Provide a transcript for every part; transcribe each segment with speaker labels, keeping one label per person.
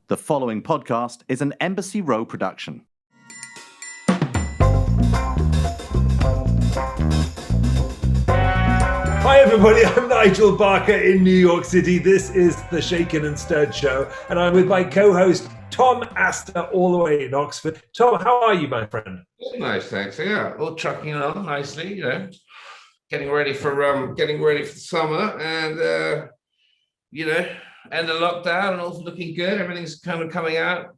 Speaker 1: The following podcast is an Embassy Row production.
Speaker 2: Hi everybody, I'm Nigel Barker in New York City. This is the Shaken and Stirred Show, and I'm with my co-host Tom Astor all the way in Oxford. Tom, how are you, my friend?
Speaker 3: Nice, thanks. Yeah, all trucking along nicely, getting ready for the summer, and end of lockdown and all looking good. Everything's kind of coming out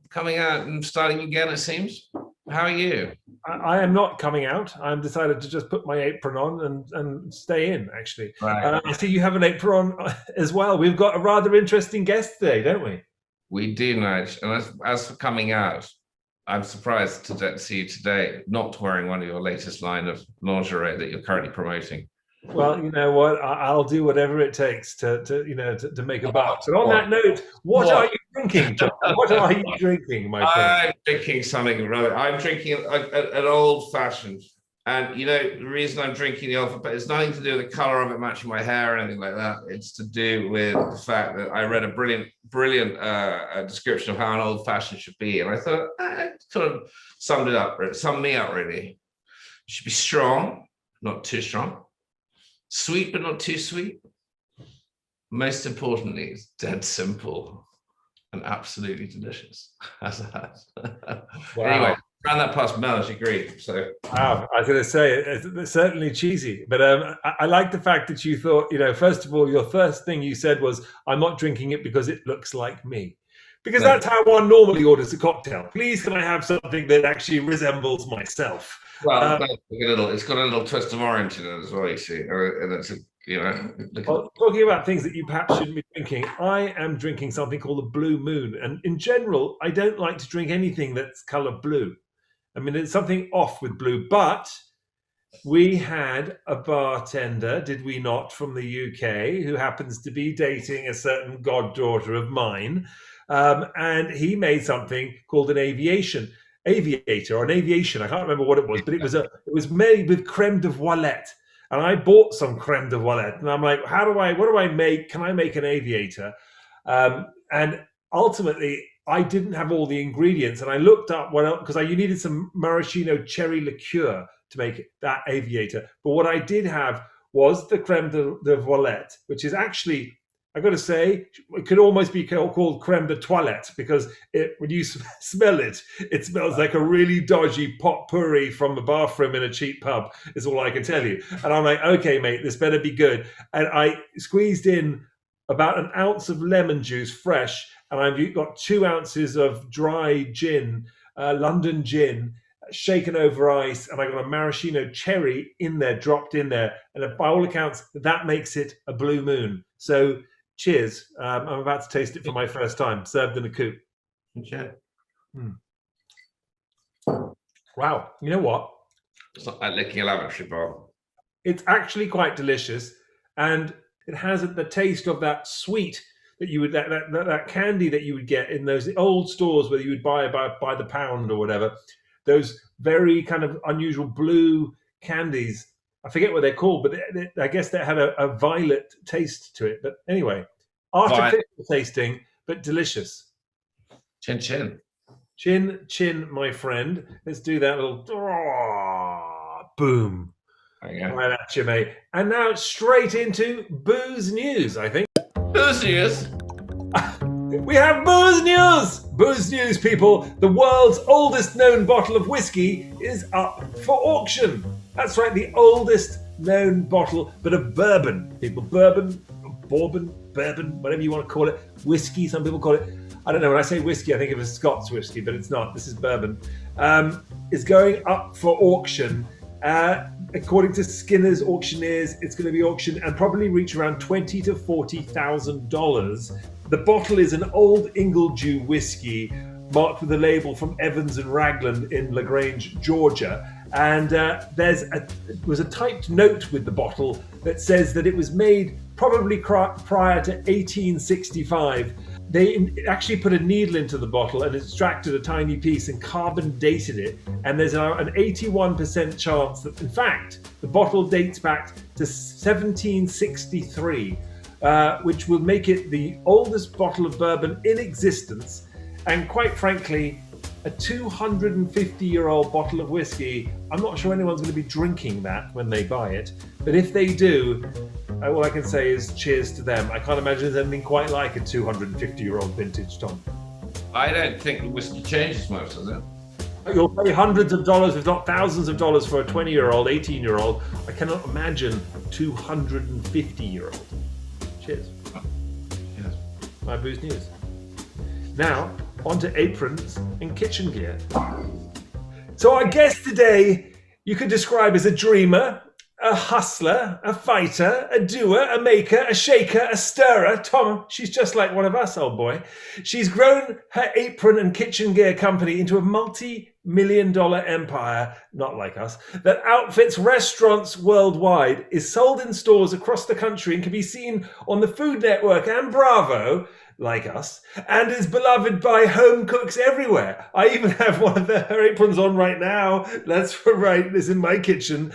Speaker 3: and starting again, it seems. How are you?
Speaker 2: I am not coming out. I've decided to just put my apron on and stay in, actually.
Speaker 3: Right.
Speaker 2: I see you have an apron on as well. We've got a rather interesting guest today, don't we?
Speaker 3: We do, Nige. And as for coming out, I'm surprised to see you today not wearing one of your latest line of lingerie that you're currently promoting.
Speaker 2: Well, you know what? I'll do whatever it takes to make a buck. But on that note, what are you drinking, John? What are you drinking, my friend?
Speaker 3: I'm drinking something rather. I'm drinking an old-fashioned, and the reason I'm drinking the old, but it's nothing to do with the color of it matching my hair or anything like that. It's to do with the fact that I read a brilliant description of how an old-fashioned should be, and I thought it sort of summed me up really. It should be strong, not too strong. Sweet, but not too sweet. Most importantly, it's dead simple and absolutely delicious. How's that?
Speaker 2: Wow.
Speaker 3: Anyway, ran that past Mel, she agreed. So,
Speaker 2: wow, I was going to say it's certainly cheesy, but I like the fact that you thought, first of all, your first thing you said was, "I'm not drinking it because it looks like me," because that's how one normally orders a cocktail. Please, can I have something that actually resembles myself?
Speaker 3: Well, it's got a little twist of orange in it as well, you see, and it's
Speaker 2: Well, talking about things that you perhaps shouldn't be drinking, I am drinking something called a Blue Moon, and in general, I don't like to drink anything that's color blue. I mean, it's something off with blue, but we had a bartender, did we not, from the UK, who happens to be dating a certain goddaughter of mine, and he made something called an aviator or an aviation. I can't remember what it was, but it was made with creme de voilette. And I bought some creme de voilette, and I'm like, what do I make? Can I make an aviator? And ultimately, I didn't have all the ingredients, and I looked up because you needed some maraschino cherry liqueur to make that aviator. But what I did have was the creme de voilette, which is actually, I got to say, it could almost be called creme de toilette, because when you smell it, it smells like a really dodgy potpourri from the bathroom in a cheap pub, is all I can tell you. And I'm like, okay, mate, this better be good. And I squeezed in about an ounce of lemon juice, fresh, and I've got 2 ounces of dry gin, London gin, shaken over ice, and I got a maraschino cherry in there, dropped in there. And by all accounts, that makes it a Blue Moon. So cheers. I'm about to taste it for my first time, served in a coupe.
Speaker 3: Okay.
Speaker 2: Wow. You know what?
Speaker 3: It's not like licking a lavatory bowl.
Speaker 2: It's actually quite delicious, and it has the taste of that sweet that you would that candy that you would get in those old stores where you would buy by the pound or whatever. Those very kind of unusual blue candies. I forget what they're called, but I guess they had a violet taste to it. But anyway, artificial tasting, but delicious.
Speaker 3: Chin chin.
Speaker 2: Chin chin, my friend. Let's do that little boom. Right at you, mate. And now straight into booze news, I think.
Speaker 3: Booze news.
Speaker 2: We have booze news! Booze news, people. The world's oldest known bottle of whiskey is up for auction. That's right, the oldest known bottle, but of bourbon. People, bourbon, whatever you want to call it. Whiskey, some people call it. I don't know, when I say whiskey, I think of a Scots whiskey, but it's not. This is bourbon. It's going up for auction. According to Skinner's Auctioneers, it's going to be auctioned and probably reach around $20,000 to $40,000. The bottle is an old Ingledew whiskey marked with a label from Evans and Ragland in LaGrange, Georgia. And there was a typed note with the bottle that says that it was made probably prior to 1865. They actually put a needle into the bottle and extracted a tiny piece and carbon dated it. And there's an 81% chance that, in fact, the bottle dates back to 1763, which will make it the oldest bottle of bourbon in existence. And quite frankly, a 250-year-old bottle of whiskey, I'm not sure anyone's going to be drinking that when they buy it. But if they do, all I can say is cheers to them. I can't imagine there's anything quite like a 250-year-old vintage, Tom.
Speaker 3: I don't think the whiskey changes much, does it?
Speaker 2: You'll pay hundreds of dollars, if not thousands of dollars, for a 20-year-old, 18-year-old. I cannot imagine a 250-year-old. Cheers.
Speaker 3: Yes.
Speaker 2: My booze news. Now, onto aprons and kitchen gear. So our guest today, you could describe as a dreamer, a hustler, a fighter, a doer, a maker, a shaker, a stirrer. Tom, she's just like one of us, old boy. She's grown her apron and kitchen gear company into a multi-million-dollar empire, not like us, that outfits restaurants worldwide, is sold in stores across the country and can be seen on the Food Network and Bravo, like us, and is beloved by home cooks everywhere. I even have one of her aprons on right now. That's right, this in my kitchen.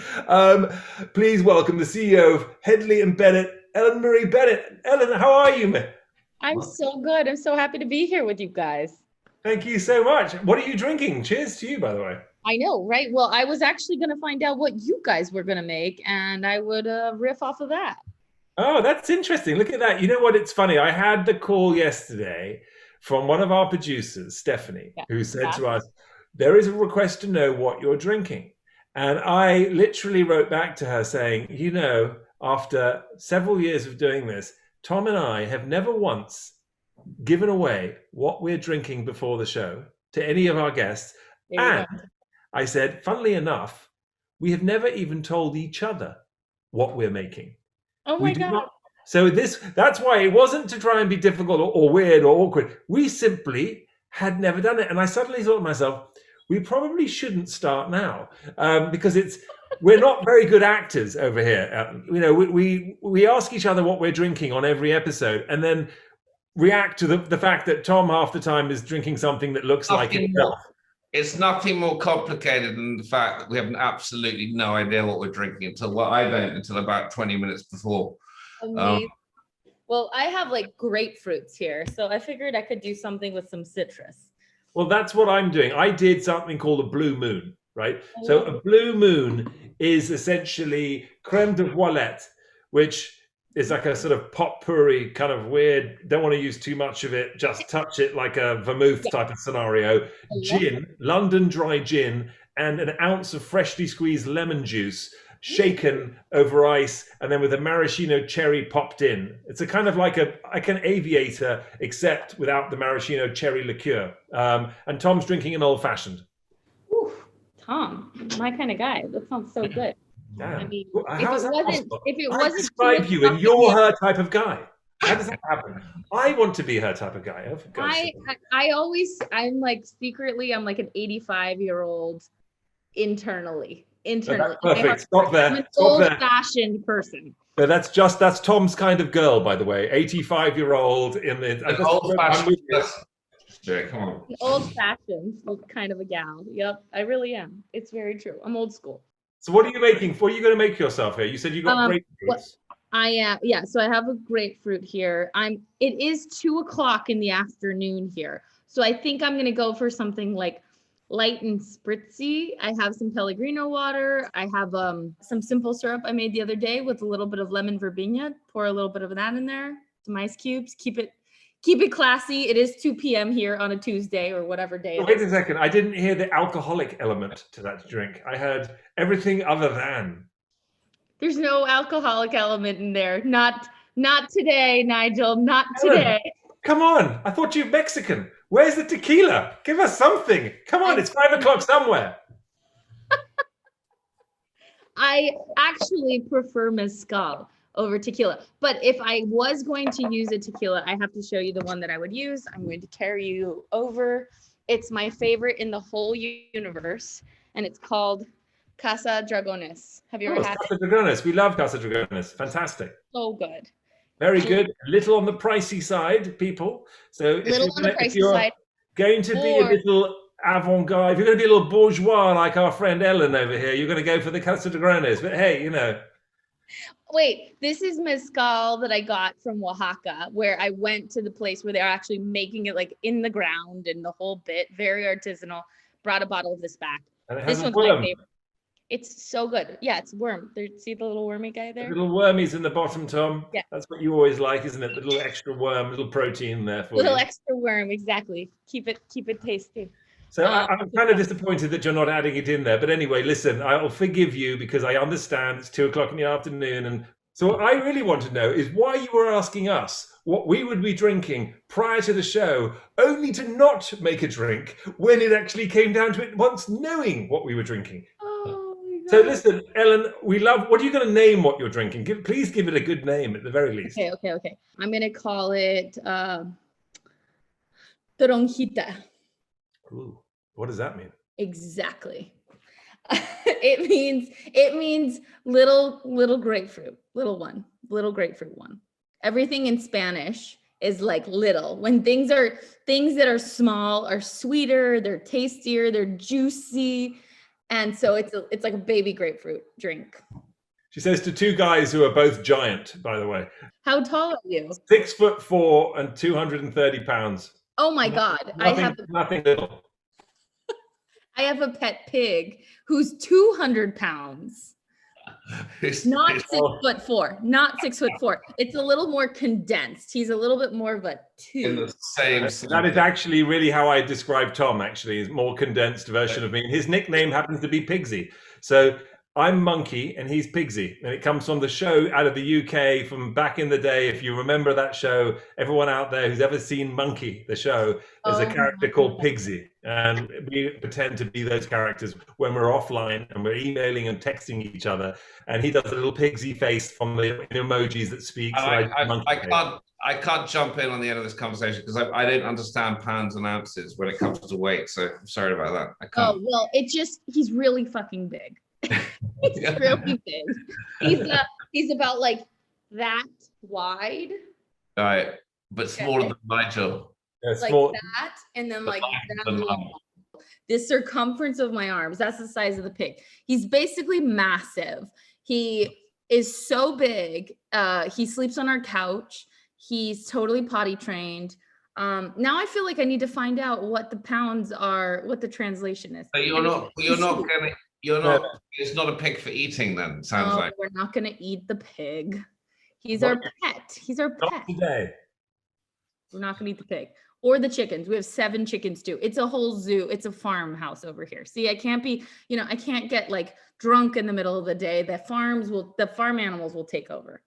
Speaker 2: Please welcome the CEO of Hedley and Bennett, Ellen Marie Bennett. Ellen, how are you, man?
Speaker 4: I'm so good. I'm so happy to be here with you guys.
Speaker 2: Thank you so much. What are you drinking? Cheers to you, by the way.
Speaker 4: I know, right? Well, I was actually going to find out what you guys were going to make, and I would riff off of that.
Speaker 2: Oh, that's interesting. Look at that. You know what? It's funny. I had the call yesterday from one of our producers, Stephanie, who said to us, there is a request to know what you're drinking. And I literally wrote back to her saying, you know, after several years of doing this, Tom and I have never once given away what we're drinking before the show to any of our guests. And I said, funnily enough, we have never even told each other what we're making.
Speaker 4: Oh my God.
Speaker 2: So that's why it wasn't to try and be difficult or weird or awkward. We simply had never done it. And I suddenly thought to myself, we probably shouldn't start now because we're not very good actors over here. You know, we ask each other what we're drinking on every episode and then react to the fact that Tom half the time is drinking something that looks like himself.
Speaker 3: It's nothing more complicated than the fact that we have absolutely no idea what we're drinking until about 20 minutes before.
Speaker 4: Amazing. Well, I have like grapefruits here, so I figured I could do something with some citrus.
Speaker 2: Well, that's what I'm doing. I did something called a blue moon, right? So a blue moon is essentially creme de voilette, which is like a sort of potpourri kind of weird, don't want to use too much of it, just touch it like a vermouth type of scenario. Gin, London dry gin, and an ounce of freshly squeezed lemon juice, shaken over ice, and then with a maraschino cherry popped in. It's a kind of like an aviator, except without the maraschino cherry liqueur. And Tom's drinking an old fashioned.
Speaker 4: Ooh, Tom, my kind of guy. That sounds so good.
Speaker 2: Damn.
Speaker 4: I mean,
Speaker 2: if it wasn't describe you and you're her type of guy. How does that happen? I want to be her type of guy.
Speaker 4: I'm like secretly, I'm like an 85-year-old internally.
Speaker 2: That's perfect. Stop there.
Speaker 4: I'm an old-fashioned person.
Speaker 2: So that's Tom's kind of girl, by the way. 85-year-old in the
Speaker 3: old-fashioned. Come on.
Speaker 4: Old-fashioned kind of a gal. Yep, I really am. It's very true. I'm old school.
Speaker 2: So what are you making? What are you going to make yourself here? You said you got grapefruits.
Speaker 4: So I have a grapefruit here. It is 2:00 in the afternoon here. So I think I'm going to go for something like light and spritzy. I have some Pellegrino water. I have some simple syrup I made the other day with a little bit of lemon verbena. Pour a little bit of that in there. Some ice cubes. Keep it classy. It is 2 p.m. here on a Tuesday or whatever day.
Speaker 2: Wait a second. I didn't hear the alcoholic element to that drink. I heard everything other than.
Speaker 4: There's no alcoholic element in there. Not today, Nigel. Not today.
Speaker 2: Come on. I thought you were Mexican. Where's the tequila? Give us something. Come on. It's 5 o'clock somewhere.
Speaker 4: I actually prefer mezcal over tequila. But if I was going to use a tequila, I have to show you the one that I would use. I'm going to carry you over. It's my favorite in the whole universe, and it's called Casa Dragones. Have you ever had
Speaker 2: Casa Dragones? We love Casa Dragones. Fantastic.
Speaker 4: So good.
Speaker 2: Very good. A little on the pricey side, people. So if you're going to be a little avant-garde, if you're going to be a little bourgeois like our friend Ellen over here, you're going to go for the Casa Dragones. But hey, you know.
Speaker 4: Wait, this is mezcal that I got from Oaxaca, where I went to the place where they're actually making it like in the ground and the whole bit, very artisanal. Brought a bottle of this back.
Speaker 2: And it
Speaker 4: This
Speaker 2: has a
Speaker 4: one's
Speaker 2: worm.
Speaker 4: my favorite. It's so good. Yeah, it's worm. There, see the little wormy guy
Speaker 2: The
Speaker 4: there?
Speaker 2: little wormies in the bottom, Tom.
Speaker 4: Yeah.
Speaker 2: That's what you always like, isn't it? The little extra worm, little protein there for
Speaker 4: Little
Speaker 2: you.
Speaker 4: extra worm, exactly. Keep it tasty.
Speaker 2: So I'm kind of disappointed that you're not adding it in there. But anyway, listen, I'll forgive you because I understand it's 2 o'clock in the afternoon. And so what I really want to know is why you were asking us what we would be drinking prior to the show, only to not make a drink when it actually came down to it once knowing what we were drinking.
Speaker 4: Oh my God.
Speaker 2: So listen, Ellen, what are you going to name what you're drinking? Please give it a good name at the very least.
Speaker 4: Okay. I'm going to call it Toronjita.
Speaker 2: Ooh, what does that mean?
Speaker 4: Exactly. It means little grapefruit, little grapefruit one. Everything in Spanish is like little. When things that are small are sweeter, they're tastier, they're juicy. And so it's like a baby grapefruit drink.
Speaker 2: She says to two guys who are both giant, by the way.
Speaker 4: How tall are you?
Speaker 2: 6'4" and 230 pounds.
Speaker 4: Oh my God.
Speaker 2: Nothing little.
Speaker 4: I have a pet pig who's 200 pounds. Not 6'4", not 6'4". It's a little more condensed. He's a little bit more of a
Speaker 3: In
Speaker 4: two.
Speaker 3: the same.
Speaker 2: That is actually really how I describe Tom, actually, is more condensed version of me. And his nickname happens to be Pigsy. So I'm Monkey and he's Pigsy. And it comes from the show out of the UK from back in the day. If you remember that show, everyone out there who's ever seen Monkey, the show, there's a character called Pigsy. And we pretend to be those characters when we're offline and we're emailing and texting each other. And he does a little Pigsy face from the emojis that speaks.
Speaker 3: I can't jump in on the end of this conversation because I don't understand pounds and ounces when it comes to weight. So I'm sorry about that. I can't.
Speaker 4: Oh, well, he's really fucking big. He's really big. He's about like that wide.
Speaker 3: All right, but smaller than Nigel.
Speaker 2: Yeah,
Speaker 4: like that, and then like that long. The circumference of my arms, that's the size of the pig. He's basically massive. He is so big. He sleeps on our couch. He's totally potty trained. Now I feel like I need to find out what the pounds are, what the translation is.
Speaker 3: But it's not a pig for eating then, sounds like.
Speaker 4: We're not gonna eat the pig. He's our pet. He's our pet.
Speaker 2: Not today.
Speaker 4: We're not gonna eat the pig. Or the chickens. We have 7 chickens too. It's a whole zoo. It's a farmhouse over here. See, I can't get like drunk in the middle of the day. The farm animals will take over.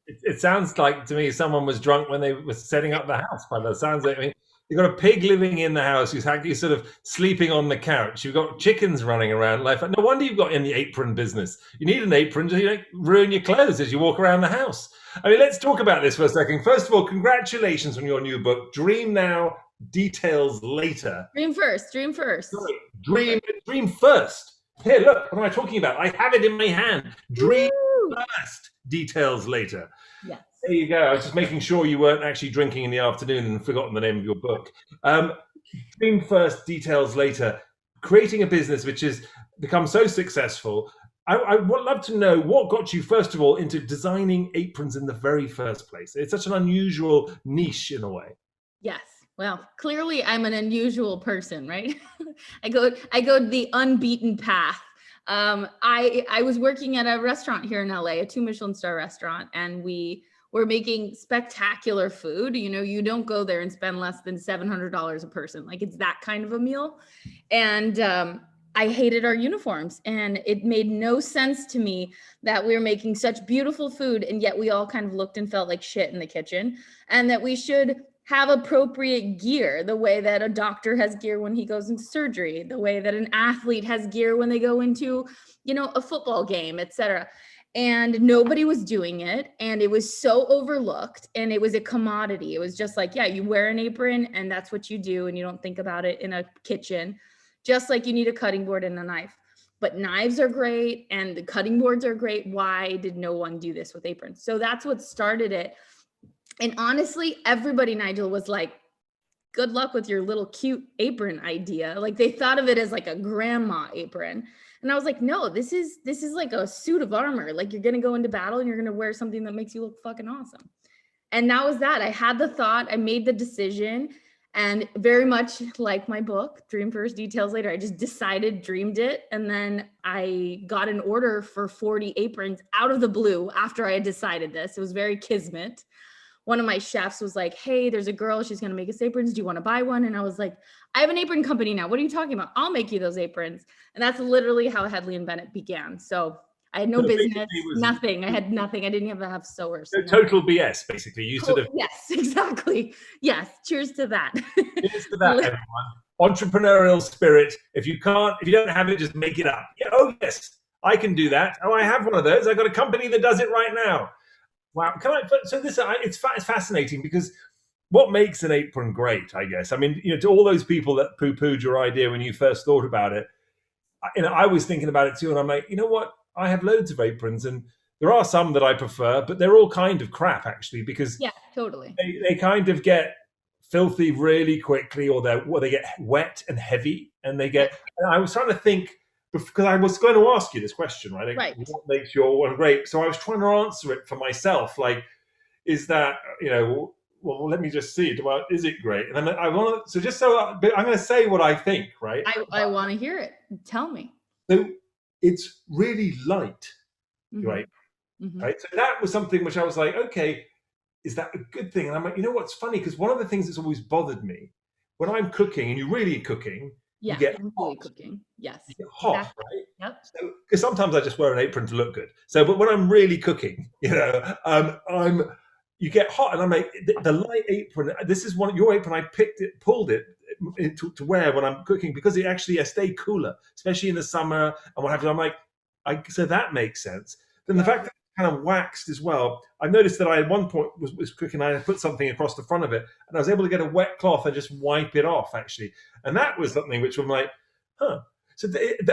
Speaker 2: It sounds like to me someone was drunk when they were setting up the house. By the sounds of it, I mean, you've got a pig living in the house who's actually sort of sleeping on the couch. You've got chickens running around. No wonder you've got in the apron business. You need an apron to ruin your clothes as you walk around the house. I mean, let's talk about this for a second. First of all, congratulations on your new book, Dream Now, Details Later.
Speaker 4: Dream first.
Speaker 2: Sorry, dream first. Here, look, what am I talking about? I have it in my hand. Dream first, details later.
Speaker 4: Yes.
Speaker 2: There you go. I was just making sure you weren't actually drinking in the afternoon and forgotten the name of your book. Dream first, details later. Creating a business which has become so successful. I would love to know what got you, first of all, into designing aprons in the very first place. It's such an unusual niche in a way.
Speaker 4: Yes. Well, clearly I'm an unusual person, right? I go the unbeaten path. I was working at a restaurant here in LA, a 2 Michelin star restaurant, and we were making spectacular food. You don't go there and spend less than $700 a person. Like, it's that kind of a meal. And I hated our uniforms, and it made no sense to me that we were making such beautiful food, and yet we all kind of looked and felt like shit in the kitchen, and that we should have appropriate gear, the way that a doctor has gear when he goes into surgery, the way that an athlete has gear when they go into, a football game, etc. And nobody was doing it, and it was so overlooked, and it was a commodity. It was just like, yeah, you wear an apron and that's what you do, and you don't think about it in a kitchen, just like you need a cutting board and a knife. But knives are great and the cutting boards are great. Why did no one do this with aprons? So that's what started it. And honestly, everybody, Nigel, was like, good luck with your little cute apron idea. Like they thought of it as like a grandma apron. And I was like, no, this is like a suit of armor. Like you're going to go into battle and you're going to wear something that makes you look fucking awesome. And that was that. I had the thought, I made the decision, and very much like my book, Dream First, Details Later, I just decided, dreamed it. And then I got an order for 40 aprons out of the blue after I had decided this. It was very kismet. One of my chefs was like, hey, there's a girl, she's going to make us aprons. Do you want to buy one? And I was like, I have an apron company now. What are you talking about? I'll make you those aprons. And that's literally how Hedley and Bennett began. So I had no business, nothing. I had nothing. I didn't even have sewers.
Speaker 2: So total BS, basically. You sort of.
Speaker 4: Yes, exactly. Yes. Cheers to that.
Speaker 2: Cheers to that, everyone. Entrepreneurial spirit. If you don't have it, just make it up. Yeah, oh yes, I can do that. Oh, I have one of those. I've got a company that does it right now. Wow. So this, it's fascinating because what makes an apron great, I guess. I mean, to all those people that poo-pooed your idea when you first thought about it, I was thinking about it too, and I'm like, you know what? I have loads of aprons, and there are some that I prefer, but they're all kind of crap actually, because
Speaker 4: yeah, totally.
Speaker 2: They kind of get filthy really quickly, or they get wet and heavy, and they get. And I was trying to think, because I was going to ask you this question, right? Like, what makes your one great? So I was trying to answer it for myself. Like, is that well, let me just see. Is it great? And then I want to. So just so I'm going to say what I think, right?
Speaker 4: I want to hear it. Tell me.
Speaker 2: So it's really light, right? Mm-hmm. Right. So that was something which I was like, okay, is that a good thing? And I'm like, what's funny? Because one of the things that's always bothered me when I'm cooking, and you're really cooking, you get hot.
Speaker 4: Cooking. Yes.
Speaker 2: You get hot, exactly. Right?
Speaker 4: Yep.
Speaker 2: So, because sometimes I just wear an apron to look good. So, but when I'm really cooking, you get hot, and I'm like, the light apron. This is your apron. I pulled it to wear when I'm cooking, because it actually I stay cooler, especially in the summer and what have you. I'm like, so that makes sense. Then the fact that it's kind of waxed as well. I noticed that I at one point was cooking, I put something across the front of it, and I was able to get a wet cloth and just wipe it off actually. And that was something which I'm like, huh. So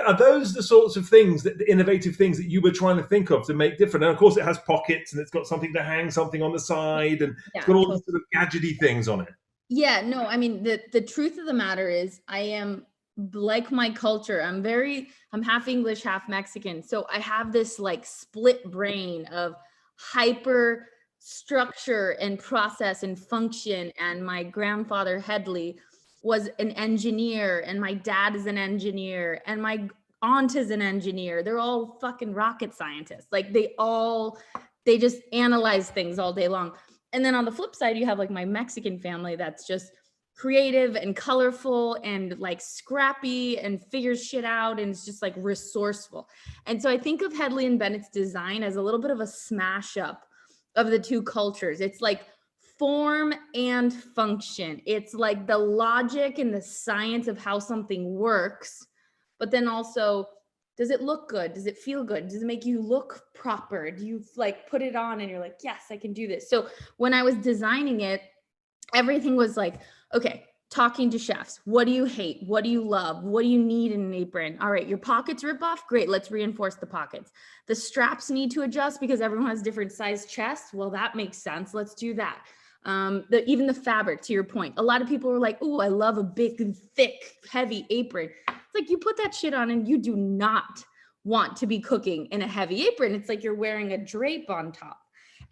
Speaker 2: are those the sorts of things, the innovative things that you were trying to think of to make different? And of course, it has pockets, and it's got something to hang something on the side, and it's got all these sort of gadgety things on it.
Speaker 4: Yeah, no, I mean, the truth of the matter is I am like my culture. I'm half English, half Mexican. So I have this like split brain of hyper structure and process and function. And my grandfather Hedley was an engineer, and my dad is an engineer, and my aunt is an engineer. They're all fucking rocket scientists. Like they just analyze things all day long. And then on the flip side, you have like my Mexican family that's just creative and colorful and like scrappy and figures shit out, and it's just like resourceful. And so I think of Hedley and Bennett's design as a little bit of a smash up of the two cultures. It's like form and function. It's like the logic and the science of how something works, but then also, does it look good? Does it feel good? Does it make you look proper? Do you like put it on and you're like, yes, I can do this. So when I was designing it, everything was like, okay, talking to chefs. What do you hate? What do you love? What do you need in an apron? All right, your pockets rip off. Great, let's reinforce the pockets. The straps need to adjust because everyone has different size chests. Well, that makes sense. Let's do that. Even the fabric, to your point. A lot of people were like, oh, I love a big, thick, heavy apron. It's like you put that shit on and you do not want to be cooking in a heavy apron. It's like you're wearing a drape on top.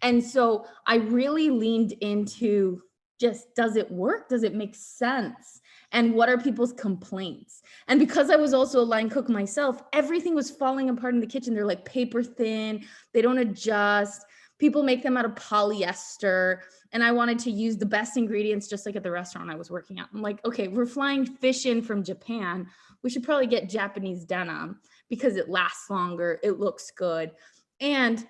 Speaker 4: And so I really leaned into just, does it work? Does it make sense? And what are people's complaints? And because I was also a line cook myself, everything was falling apart in the kitchen. They're like paper thin. They don't adjust. People make them out of polyester. And I wanted to use the best ingredients, just like at the restaurant I was working at. I'm like, okay, we're flying fish in from Japan. We should probably get Japanese denim because it lasts longer. It looks good. And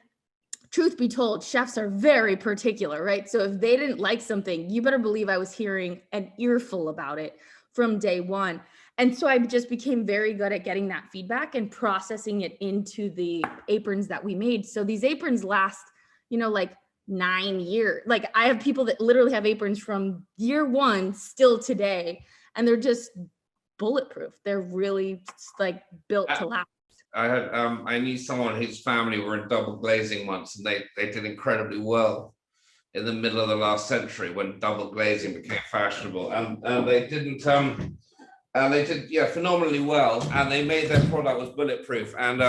Speaker 4: truth be told, chefs are very particular, right? So if they didn't like something, you better believe I was hearing an earful about it from day one. And so I just became very good at getting that feedback and processing it into the aprons that we made. So these aprons last, like 9 years. Like I have people that literally have aprons from year one still today, and they're just bulletproof. They're really like built to last.
Speaker 3: I knew someone whose family were in double glazing once, and they did incredibly well in the middle of the last century when double glazing became fashionable, and they didn't. And they did, yeah, phenomenally well, and they made their product was bulletproof. And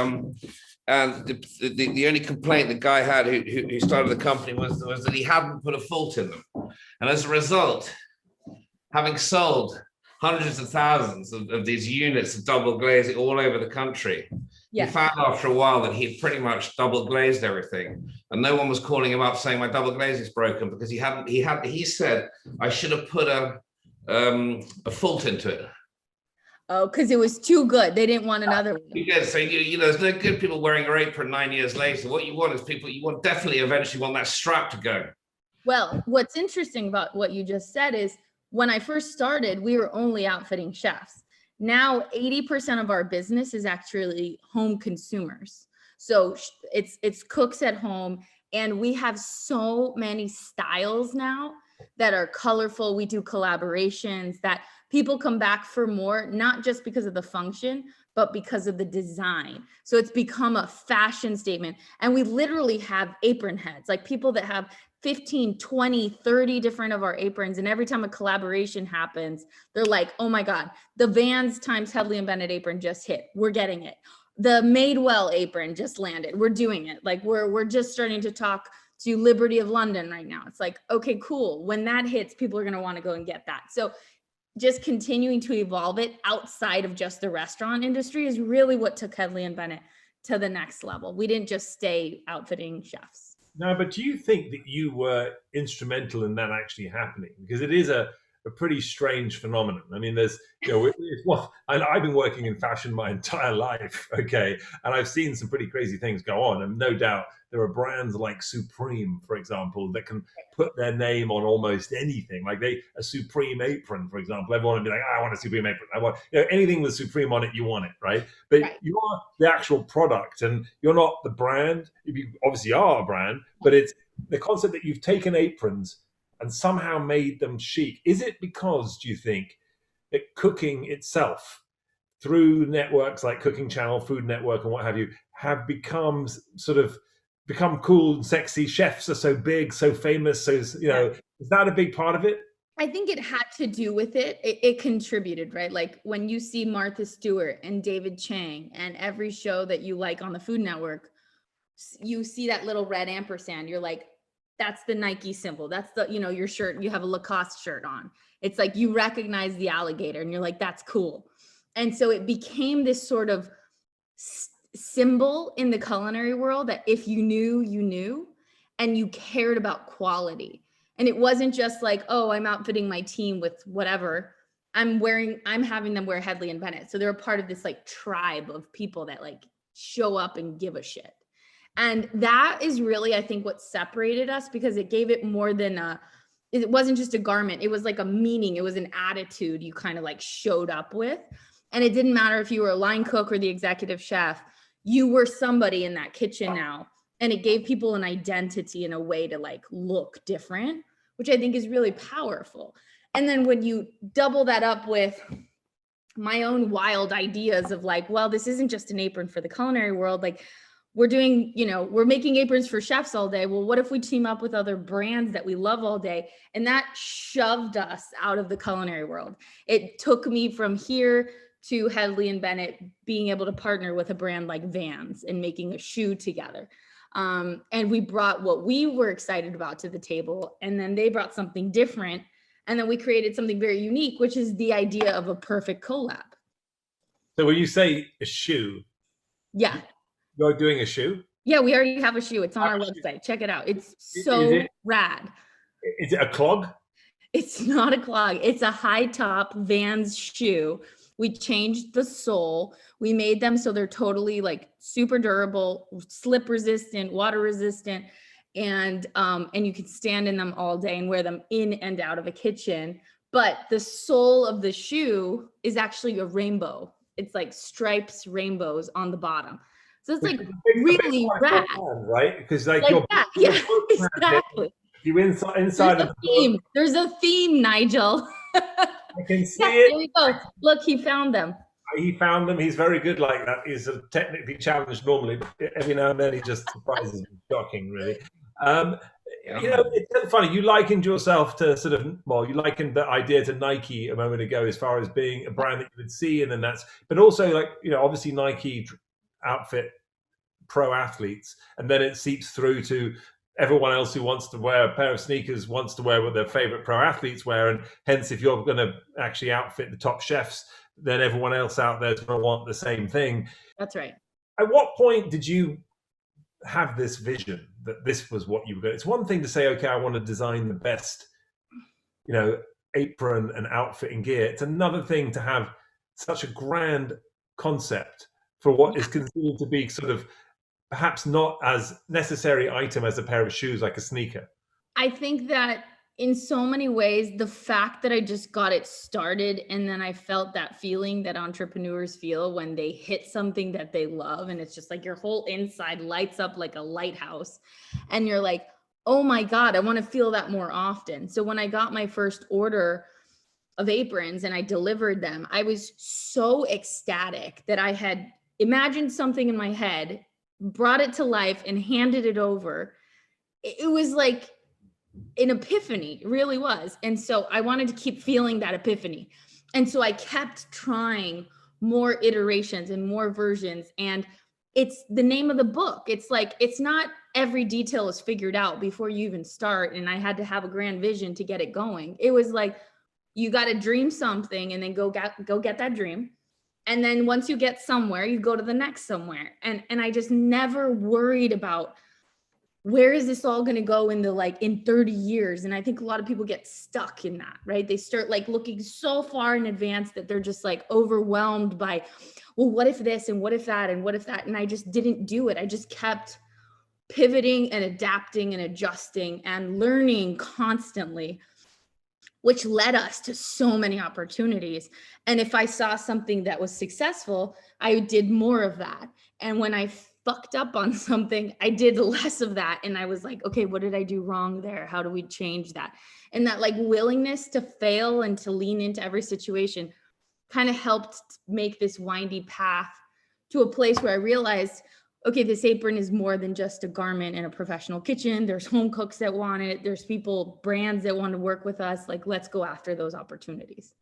Speaker 3: the only complaint the guy had who started the company was that he hadn't put a fault in them. And as a result, having sold hundreds of thousands of these units of double glazing all over the country, he found after a while that he'd pretty much double glazed everything, and no one was calling him up saying my double glazing is broken, because he said I should have put a fault into it.
Speaker 4: Oh, because it was too good. They didn't want another one.
Speaker 3: Yeah, so you know, there's no good people wearing your apron 9 years later. What you want is people, you want definitely eventually want that strap to go.
Speaker 4: Well, what's interesting about what you just said is when I first started, we were only outfitting chefs. Now 80% of our business is actually home consumers. So it's cooks at home, and we have so many styles now that are colorful. We do collaborations that people come back for more, not just because of the function, but because of the design. So it's become a fashion statement. And we literally have apron heads, like people that have 15, 20, 30 different of our aprons. And every time a collaboration happens, they're like, oh my God, the Vans times Hedley and Bennett apron just hit. We're getting it. The Madewell apron just landed. We're doing it. Like we're just starting to talk to Liberty of London right now. It's like, okay, cool. When that hits, people are going to want to go and get that. So just continuing to evolve it outside of just the restaurant industry is really what took Hedley and Bennett to the next level. We didn't just stay outfitting chefs.
Speaker 2: No, but do you think that you were instrumental in that actually happening? Because it is a pretty strange phenomenon. I mean, there's, you know, well, I've been working in fashion my entire life, okay, and I've seen some pretty crazy things go on, and no doubt there are brands like Supreme, for example, that can put their name on almost anything. Like a Supreme apron, for example, everyone would be like, I want a Supreme apron. I want, you know, anything with Supreme on it, you want it, right? But you're the actual product, and you're not the brand. You obviously are a brand, but it's the concept that you've taken aprons and somehow made them chic. Is it because, do you think, that cooking itself, through networks like Cooking Channel, Food Network, and what have you, have become cool and sexy? Chefs are so big, so famous. So, you know, is that a big part of it?
Speaker 4: I think it had to do with it. It contributed, right? Like when you see Martha Stewart and David Chang and every show that you like on the Food Network, you see that little red ampersand. You're like, that's the Nike symbol. That's the, you know, your shirt, you have a Lacoste shirt on. It's like you recognize the alligator and you're like, that's cool. And so it became this sort of symbol in the culinary world that if you knew, you knew, and you cared about quality. And it wasn't just like, oh, I'm outfitting my team with whatever. I'm having them wear Hedley and Bennett. So they're a part of this like tribe of people that like show up and give a shit. And that is really, I think, what separated us, because it gave it more than it wasn't just a garment. It was like a meaning. It was an attitude you kind of like showed up with. And it didn't matter if you were a line cook or the executive chef, you were somebody in that kitchen now. And it gave people an identity and a way to like look different, which I think is really powerful. And then when you double that up with my own wild ideas of like, well, this isn't just an apron for the culinary world. Like we're doing, you know, we're making aprons for chefs all day. Well, what if we team up with other brands that we love all day? And that shoved us out of the culinary world. It took me from here to Hedley and Bennett being able to partner with a brand like Vans and making a shoe together. And we brought what we were excited about to the table, and then they brought something different. And then we created something very unique, which is the idea of a perfect collab.
Speaker 2: So when you say a shoe,
Speaker 4: yeah,
Speaker 2: you're doing a shoe?
Speaker 4: Yeah, we already have a shoe. It's on our website. Check it out. It's so rad.
Speaker 2: Is it a clog?
Speaker 4: It's not a clog. It's a high top Vans shoe. We changed the sole. We made them so they're totally like super durable, slip resistant, water resistant, and you can stand in them all day and wear them in and out of a kitchen. But the sole of the shoe is actually a rainbow. It's like stripes, rainbows on the bottom. So it's like really rad,
Speaker 2: right? Because like
Speaker 4: that. Yeah, exactly.
Speaker 2: You inside
Speaker 4: of the theme. There's a theme, Nigel.
Speaker 2: I can see it.
Speaker 4: There we go. Look, he found them.
Speaker 2: He found them. He's very good like that. He's technically challenged normally, but every now and then he just surprises me. Shocking, really. You know, it's so funny. You likened yourself to sort of, well, you likened the idea to Nike a moment ago, as far as being a brand that you would see, and then but also like, you know, obviously Nike outfit pro athletes, and then it seeps through to everyone else who wants to wear a pair of sneakers wants to wear what their favorite pro athletes wear, and hence, if you're going to actually outfit the top chefs, then everyone else out there is going to want the same thing.
Speaker 4: That's right.
Speaker 2: At what point did you have this vision that this was what you were going? It's one thing to say, okay, I want to design the best, you know, apron and outfit and gear. It's another thing to have such a grand concept for what is considered to be sort of perhaps not as necessary item as a pair of shoes, like a sneaker.
Speaker 4: I think that in so many ways, the fact that I just got it started, and then I felt that feeling that entrepreneurs feel when they hit something that they love, and it's just like your whole inside lights up like a lighthouse, and you're like, oh my God, I want to feel that more often. So when I got my first order of aprons and I delivered them, I was so ecstatic that I had imagined something in my head, brought it to life, and handed it over. It was like an epiphany, it really was. And so I wanted to keep feeling that epiphany. And so I kept trying more iterations and more versions. And it's the name of the book. It's like, it's not every detail is figured out before you even start. And I had to have a grand vision to get it going. It was like, you got to dream something and then go get that dream. And then once you get somewhere, you go to the next somewhere. And I just never worried about, where is this all going to go in 30 years? And I think a lot of people get stuck in that, right? They start like looking so far in advance that they're just like overwhelmed by, well, what if this and what if that and what if that? And I just didn't do it. I just kept pivoting and adapting and adjusting and learning constantly, which led us to so many opportunities. And if I saw something that was successful, I did more of that. And when I fucked up on something, I did less of that. And I was like, okay, what did I do wrong there? How do we change that? And that like willingness to fail and to lean into every situation kind of helped make this windy path to a place where I realized, okay, this apron is more than just a garment in a professional kitchen. There's home cooks that want it. There's people, brands that want to work with us. Like, let's go after those opportunities.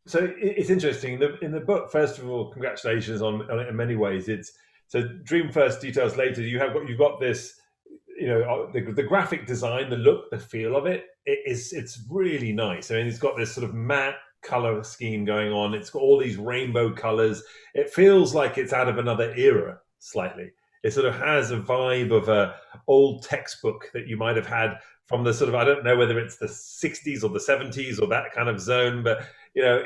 Speaker 2: So it's interesting. In the book, first of all, congratulations on it in many ways. It's so dream first, details later. You've got this, you know, the graphic design, the look, the feel of it. It's really nice. I mean, it's got this sort of matte color scheme going on. It's got all these rainbow colors. It feels like it's out of another era slightly. It sort of has a vibe of a old textbook that you might have had from the sort of, I don't know whether it's the 60s or the 70s or that kind of zone, but you know,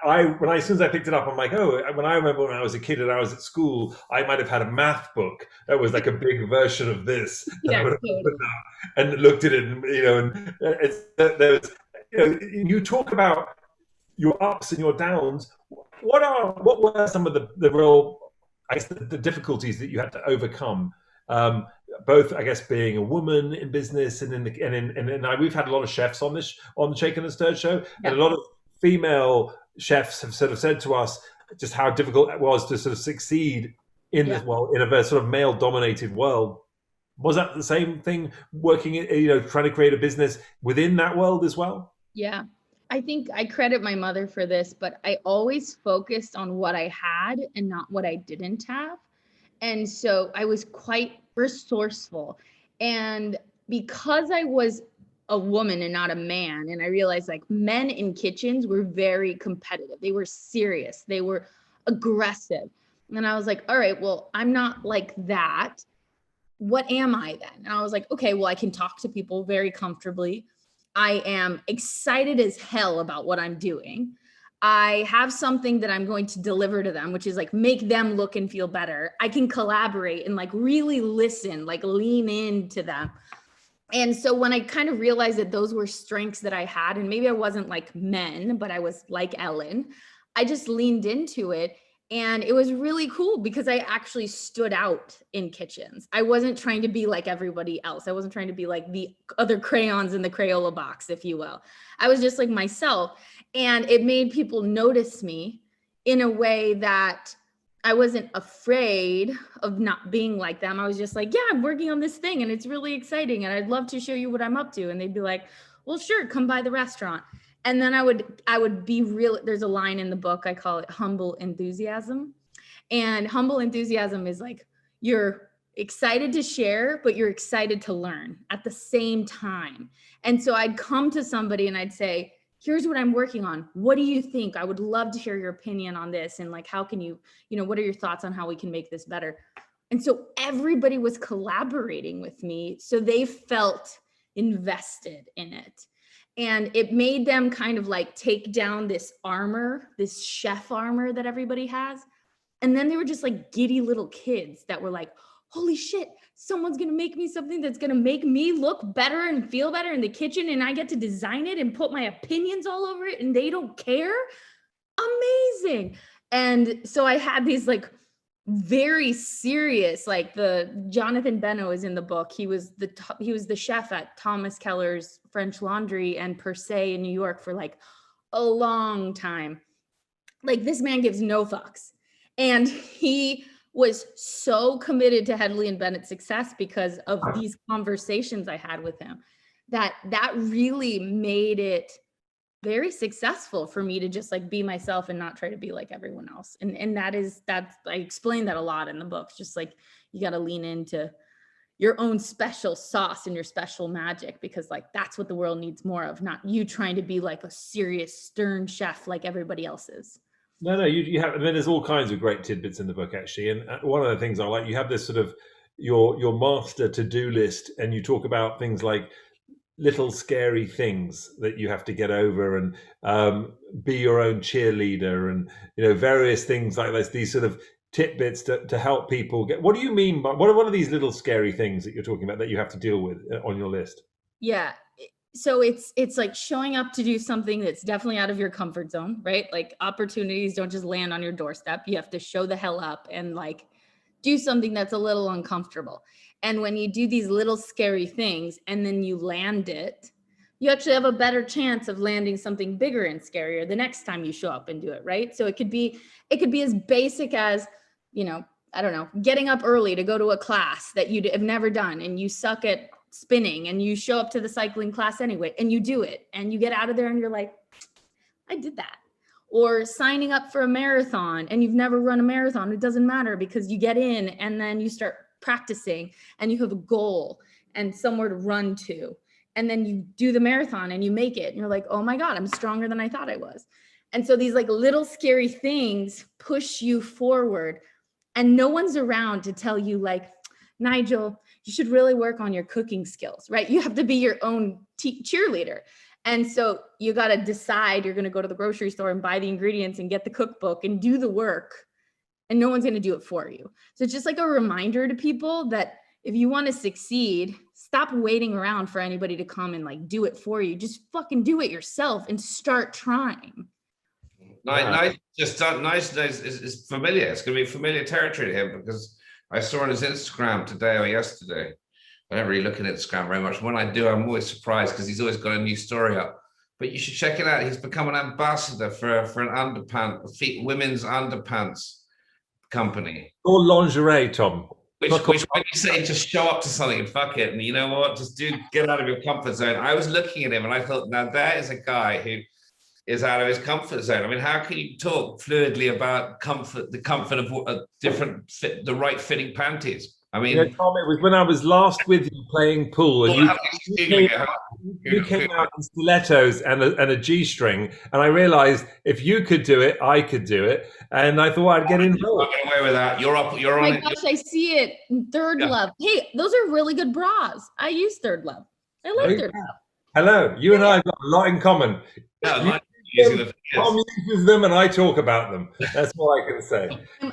Speaker 2: as soon as I picked it up, I'm like, oh, when I remember when I was a kid and I was at school, I might have had a math book that was like a big version of this.
Speaker 4: Yeah,
Speaker 2: and looked at it, and you know, and there's, you know, you talk about your ups and your downs. What were some of the real, I guess, the difficulties that you had to overcome? Both, I guess, being a woman in business and we've had a lot of chefs on the Shaken and Stirred show, and a lot of female chefs have sort of said to us just how difficult it was to sort of succeed in this, well, in a very sort of male-dominated world. Was that the same thing, working, you know, trying to create a business within that world as well?
Speaker 4: Yeah. I think I credit my mother for this, but I always focused on what I had and not what I didn't have. And so I was quite resourceful. And because I was a woman and not a man, and I realized like men in kitchens were very competitive. They were serious. They were aggressive. And I was like, all right, well, I'm not like that. What am I then? And I was like, okay, well, I can talk to people very comfortably. I am excited as hell about what I'm doing. I have something that I'm going to deliver to them, which is like make them look and feel better. I can collaborate and like really listen, like lean into them. And so when I kind of realized that those were strengths that I had, and maybe I wasn't like men, but I was like Ellen, I just leaned into it. And it was really cool because I actually stood out in kitchens. I wasn't trying to be like everybody else. I wasn't trying to be like the other crayons in the Crayola box, if you will. I was just like myself. And it made people notice me in a way that I wasn't afraid of not being like them. I was just like, yeah, I'm working on this thing and it's really exciting and I'd love to show you what I'm up to. And they'd be like, well, sure, come by the restaurant. And then I would be real. There's a line in the book, I call it humble enthusiasm. And humble enthusiasm is like, you're excited to share, but you're excited to learn at the same time. And so I'd come to somebody and I'd say, here's what I'm working on. What do you think? I would love to hear your opinion on this. And like, how can you, what are your thoughts on how we can make this better? And so everybody was collaborating with me. So they felt invested in it. And it made them kind of like take down this armor, this chef armor that everybody has. And then they were just like giddy little kids that were like, holy shit, someone's going to make me something that's going to make me look better and feel better in the kitchen. And I get to design it and put my opinions all over it and they don't care. Amazing. And so I had these like very serious, like the Jonathan Bennett is in the book. He was the chef at Thomas Keller's French Laundry and Per Se in New York for like a long time. Like this man gives no fucks. And he was so committed to Hedley and Bennett's success because of these conversations I had with him, that really made it very successful for me to just like be myself and not try to be like everyone else. And that's I explain that a lot in the book. Just like you got to lean into your own special sauce and your special magic, because like that's what the world needs more of, not you trying to be like a serious stern chef like everybody else is.
Speaker 2: No, you have. I mean, there's all kinds of great tidbits in the book, actually. And one of the things I like, you have this sort of your master to-do list, and you talk about things like little scary things that you have to get over, and be your own cheerleader, and various things like this. These sort of tidbits to help people get. What do you mean by what are these little scary things that you're talking about that you have to deal with on your list?
Speaker 4: Yeah. So it's like showing up to do something that's definitely out of your comfort zone, right? Like opportunities don't just land on your doorstep. You have to show the hell up and like do something that's a little uncomfortable. And when you do these little scary things and then you land it, you actually have a better chance of landing something bigger and scarier the next time you show up and do it, right? So it could be as basic as, I don't know, getting up early to go to a class that you have never done and you suck at spinning and you show up to the cycling class anyway and you do it and you get out of there and you're like, I did that. Or signing up for a marathon and you've never run a marathon. It doesn't matter because you get in and then you start practicing and you have a goal and somewhere to run to. And then you do the marathon and you make it and you're like, oh my God, I'm stronger than I thought I was. And so these like little scary things push you forward and no one's around to tell you like, Nigel, you should really work on your cooking skills, right? You have to be your own cheerleader. And so you got to decide you're going to go to the grocery store and buy the ingredients and get the cookbook and do the work. And no one's going to do it for you. So it's just like a reminder to people that if you want to succeed, stop waiting around for anybody to come and like do it for you. Just fucking do it yourself and start trying.
Speaker 3: Nice is familiar. It's going to be familiar territory to him because I saw on his Instagram today or yesterday. I don't really look at Instagram very much. When I do, I'm always surprised because he's always got a new story up. But you should check it out. He's become an ambassador for an women's underpants company.
Speaker 2: Or lingerie, Tom.
Speaker 3: Which when you say just show up to something and fuck it, and you know what, just get out of your comfort zone. I was looking at him and I thought, now there is a guy who is out of his comfort zone. I mean, how can you talk fluidly about the comfort of the right fitting panties? I mean,
Speaker 2: Tom, it was when I was last with you playing pool, and you came out in stilettos and a G-string, and I realised if you could do it, I could do it, and I thought I'd get involved.
Speaker 3: Get away with that. You're on.
Speaker 4: Oh my gosh, I see it. Third Love. Hey, those are really good bras. I use Third Love. I like Third Love.
Speaker 2: Hello, you and I have got a lot in common. Tom uses them and I talk about them. That's all I can say.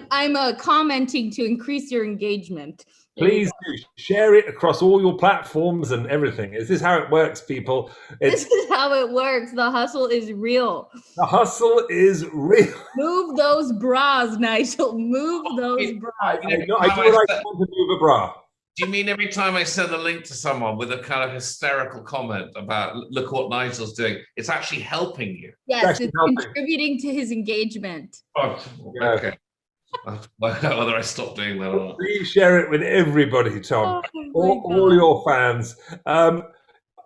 Speaker 4: I'm commenting to increase your engagement.
Speaker 2: Please do share it across all your platforms and everything. Is this how it works, people?
Speaker 4: This is how it works. The hustle is real.
Speaker 2: The hustle is real.
Speaker 4: Move those bras, Nigel. Move those bras.
Speaker 2: I do what I want to move a bra.
Speaker 3: Do you mean every time I send a link to someone with a kind of hysterical comment about look what Nigel's doing, it's actually helping you?
Speaker 4: Yes, it's contributing to his engagement.
Speaker 3: Oh, okay. I have to work out whether I stop doing that or not.
Speaker 2: Please share it with everybody, Tom.
Speaker 4: Oh my
Speaker 2: All
Speaker 4: God.
Speaker 2: your fans.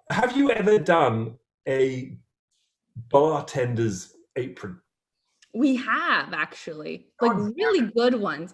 Speaker 2: Have you ever done a bartender's apron?
Speaker 4: We have actually, like really good ones.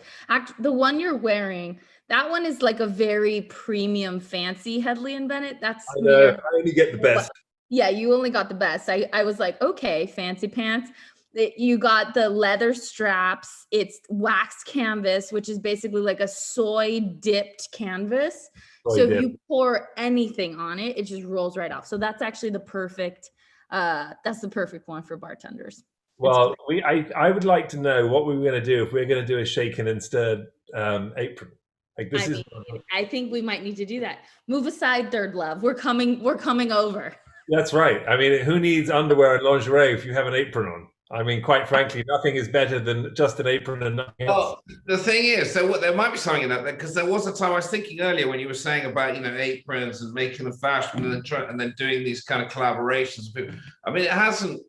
Speaker 4: The one you're wearing, that one is like a very premium, fancy Headley and Bennett. That's
Speaker 2: I know. I only get the best.
Speaker 4: Yeah, you only got the best. I was like, okay, fancy pants. You got the leather straps. It's wax canvas, which is basically like a soy dipped canvas. So if you pour anything on it, it just rolls right off. So that's actually the perfect. That's the perfect one for bartenders.
Speaker 2: Well, I would like to know what we were going to do if we're going to do a shaken and stirred apron. Like this
Speaker 4: I think we might need to do that. Move aside, Third Love. We're coming over.
Speaker 2: That's right. I mean, who needs underwear and lingerie if you have an apron on? I mean, quite frankly, nothing is better than just an apron and nothing else.
Speaker 3: Well, the thing is, so there might be something in that, because there was a time I was thinking earlier when you were saying about, aprons and making them fashion and then doing these kind of collaborations. I mean, it hasn't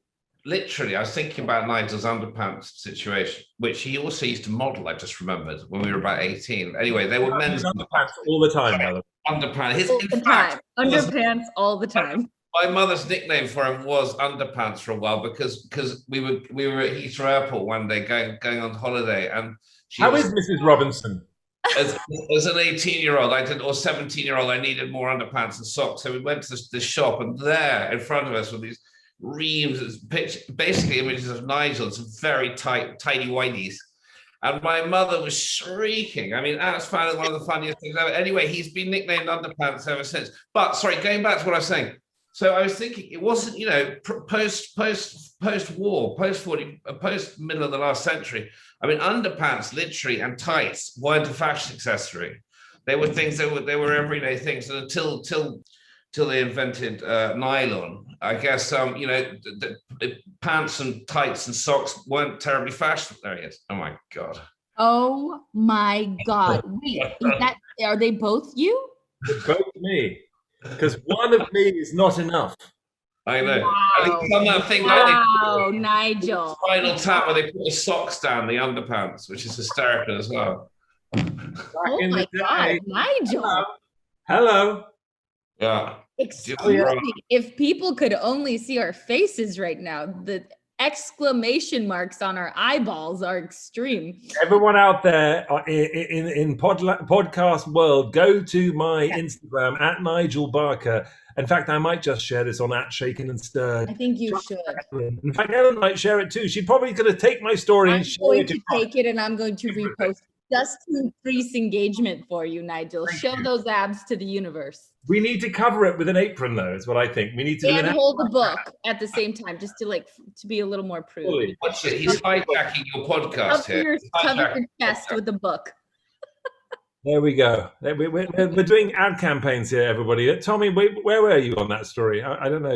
Speaker 3: literally. I was thinking about Nigel's underpants situation, which he also used to model. I just remembered when we were about 18. Anyway, they were men's
Speaker 2: underpants all the time.
Speaker 3: Underpants.
Speaker 4: All the time. Underpants all the time.
Speaker 3: My mother's nickname for him was Underpants for a while because we were at Heathrow Airport one day going on holiday, and
Speaker 2: how is Mrs. Robinson?
Speaker 3: As an 18-year-old, or 17-year-old, I needed more underpants and socks. So we went to the shop, and there in front of us were these reams, basically images of Nigel, some very tidy whiteys. And my mother was shrieking. I mean, Alex found it one of the funniest things ever. Anyway, he's been nicknamed Underpants ever since. But sorry, going back to what I was saying. So I was thinking, it wasn't, post-war, post middle of the last century. I mean, underpants, literally, and tights weren't a fashion accessory. They were things they were everyday things. And until they invented nylon, I guess, the pants and tights and socks weren't terribly fashionable. There he is. Oh my God.
Speaker 4: Oh my God. Wait, are they both you?
Speaker 2: Both me. Because one of me is not enough.
Speaker 3: I know.
Speaker 4: Wow.
Speaker 3: I think
Speaker 4: Wow, Nigel.
Speaker 3: Final tap where they put the socks down the underpants, which is hysterical as well.
Speaker 4: Oh my God, Nigel.
Speaker 2: Hello.
Speaker 3: Yeah.
Speaker 4: Excuse me. If people could only see our faces right now, the exclamation marks on our eyeballs are extreme.
Speaker 2: Everyone out there in podcast world, go to my Instagram at Nigel Barker. In fact, I might just share this on at Shaken and Stirred.
Speaker 4: I think you should.
Speaker 2: In fact, Ellen might share it too. She's probably going to take my story and share it.
Speaker 4: I'm going to take it and I'm going to repost just to increase engagement for you, Nigel. Show those abs to the universe.
Speaker 2: We need to cover it with an apron, though, is what I think. We need to
Speaker 4: and hold the book at the same time, just to be a little more prude.
Speaker 3: Watch it. He's hijacking your podcast here.
Speaker 4: Cover your chest with the book.
Speaker 2: There we go. We're doing ad campaigns here, everybody. Tommy, where were you on that story? I don't know.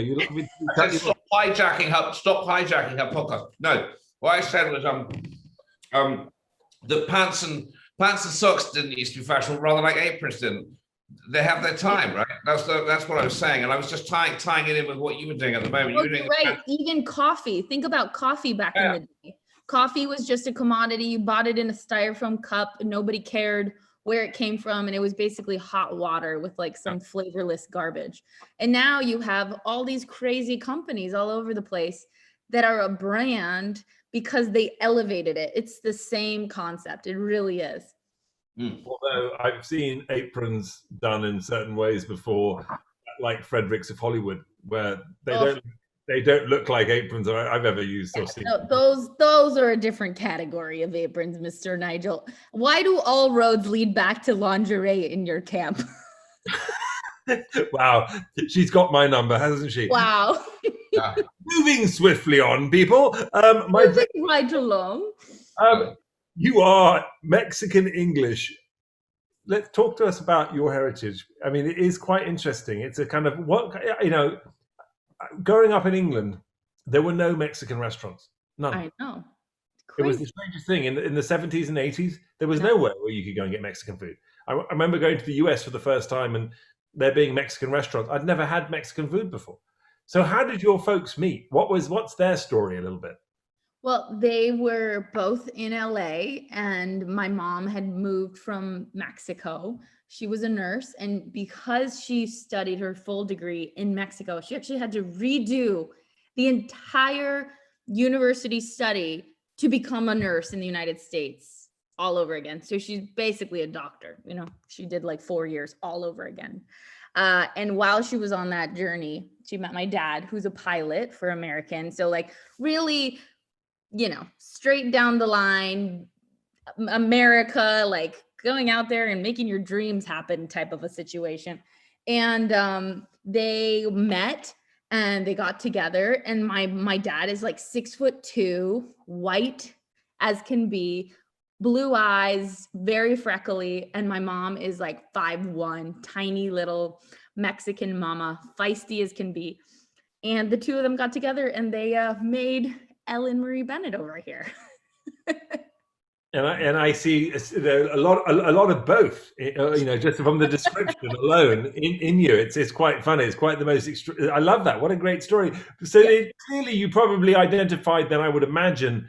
Speaker 3: Stop hijacking her podcast. No, what I said was the pants and socks didn't used to be fashionable, rather like aprons didn't. They have their time, right? That's what I was saying, and I was just tying it in with what you were doing at the moment.
Speaker 4: Oh, you're right. Even coffee. Think about coffee back in the day. Coffee was just a commodity. You bought it in a styrofoam cup, and nobody cared where it came from, and it was basically hot water with like some flavorless garbage. And now you have all these crazy companies all over the place that are a brand because they elevated it. It's the same concept. It really is.
Speaker 2: Although I've seen aprons done in certain ways before, like Fredericks of Hollywood, where they don't look like aprons I've ever used or seen.
Speaker 4: No, those are a different category of aprons, Mr. Nigel. Why do all roads lead back to lingerie in your camp?
Speaker 2: Wow, she's got my number, hasn't she?
Speaker 4: Wow.
Speaker 2: Moving swiftly on, people.
Speaker 4: Moving right along.
Speaker 2: You are Mexican English. Let's talk to us about your heritage. I mean, it is quite interesting. It's a kind of growing up in England, there were no Mexican restaurants. None.
Speaker 4: I know.
Speaker 2: It was the strangest thing. In the 70s and 80s, there was nowhere where you could go and get Mexican food. I remember going to the US for the first time and there being Mexican restaurants. I'd never had Mexican food before. So how did your folks meet? What's their story a little bit?
Speaker 4: Well, they were both in LA, and my mom had moved from Mexico. She was a nurse, and because she studied her full degree in Mexico, she actually had to redo the entire university study to become a nurse in the United States all over again. So she's basically a doctor, she did like 4 years all over again. And while she was on that journey, she met my dad, who's a pilot for American. So like really, straight down the line, America, like going out there and making your dreams happen type of a situation. And they met and they got together, and my dad is like 6'2", white as can be, blue eyes, very freckly, and my mom is like 5'1", tiny little Mexican mama, feisty as can be. And the two of them got together and they made Ellen Marie Bennett over here.
Speaker 2: And I see a lot of both. Just from the description alone in you, it's quite funny. It's quite the most. I love that. What a great story. So clearly, you probably identified, then I would imagine,